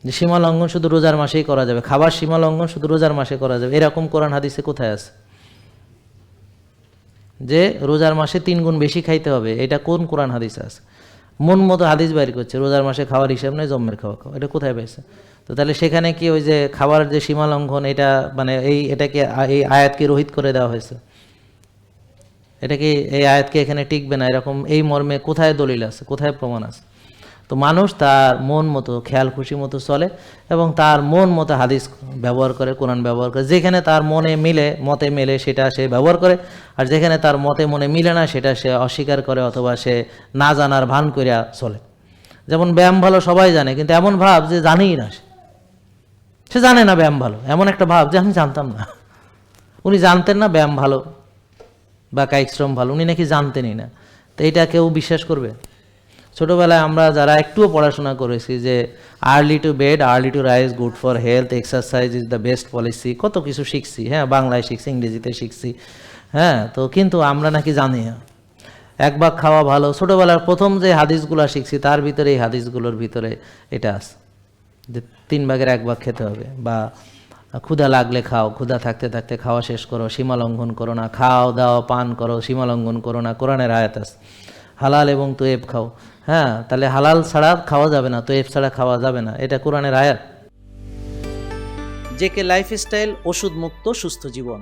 যে সীমা লঙ্ঘন শুধু রোজার মাসেই করা যাবে, খাবার সীমা লঙ্ঘন শুধু রোজার মাসে করা যাবে, এরকম কোরআন হাদিসে কোথায় আছে? যে রোজার মাসে 3 গুণ বেশি খাইতে হবে, এটা কোন কোরআন হাদিসে আছে? মন মতো হাদিস বাইর করছে, রোজার মাসে খাওয়ার হিসাব নেই, জম্মের খাওয়া খাওয়া, এটা কোথায় পাইছে? তো তাহলে সেখানে কি ওই যে খাবার যে সীমা লঙ্ঘন, এটা মানে এটাকে এই আয়াতকে রহিত করে দেওয়া হয়েছে? এটা কি এই আয়াতকে এখানে টিকবে না, এরকম এই মর্মে কোথায় দলিল আছে, কোথায় প্রমাণ আছে? তো মানুষ তার মন মতো খেয়াল খুশি মতো চলে এবং তার মন মতো হাদিস ব্যবহার করে, কোরআন ব্যবহার করে, যেখানে তার মনে মিলে, মতে মেলে সেটা সে ব্যবহার করে, আর যেখানে তার মতে মনে মিলে না সেটা সে অস্বীকার করে অথবা সে না জানার ভান করিয়া চলে। যেমন ব্যায়াম ভালো সবাই জানে, কিন্তু এমন ভাব যে জানেই না, সে জানে না ব্যায়াম ভালো, এমন একটা ভাব যে আমি জানতাম না। উনি জানতেন না ব্যায়াম ভালো বা কায়িক শ্রম ভালো, উনি নাকি জানতেনই না। তো এটা কেউ বিশ্বাস করবে? ছোটোবেলায় আমরা যারা একটুও পড়াশোনা করেছি যে early to bed early to rise, good for health, exercise is the best policy, কত কিছু শিখছি, হ্যাঁ, বাংলায় শিখছি, ইংরেজিতে শিখছি, হ্যাঁ। তো কিন্তু আমরা নাকি জানি না এক ভাগ খাওয়া ভালো। ছোটোবেলার প্রথম যে হাদিসগুলো শিখছি তার ভিতরে, এই হাদিসগুলোর ভিতরে এটা আছে যে 3 ভাগের 1 ভাগ খেতে হবে, বা ক্ষুধা লাগলে খাও, ক্ষুধা থাকতে থাকতে খাওয়া শেষ করো, সীমা লঙ্ঘন করো না, খাও দাও পান করো, সীমা লঙ্ঘন করো না, কোরআনের আয়াত আছে। হালাল এবং তোয়েব খাও, হ্যাঁ, তাহলে হালাল ছাড়া খাওয়া যাবে না, তোয়েব ছাড়া খাওয়া যাবে না, এটা কোরআনের আয়াত। জেকে লাইফস্টাইল, ওষুধ মুক্ত সুস্থ জীবন।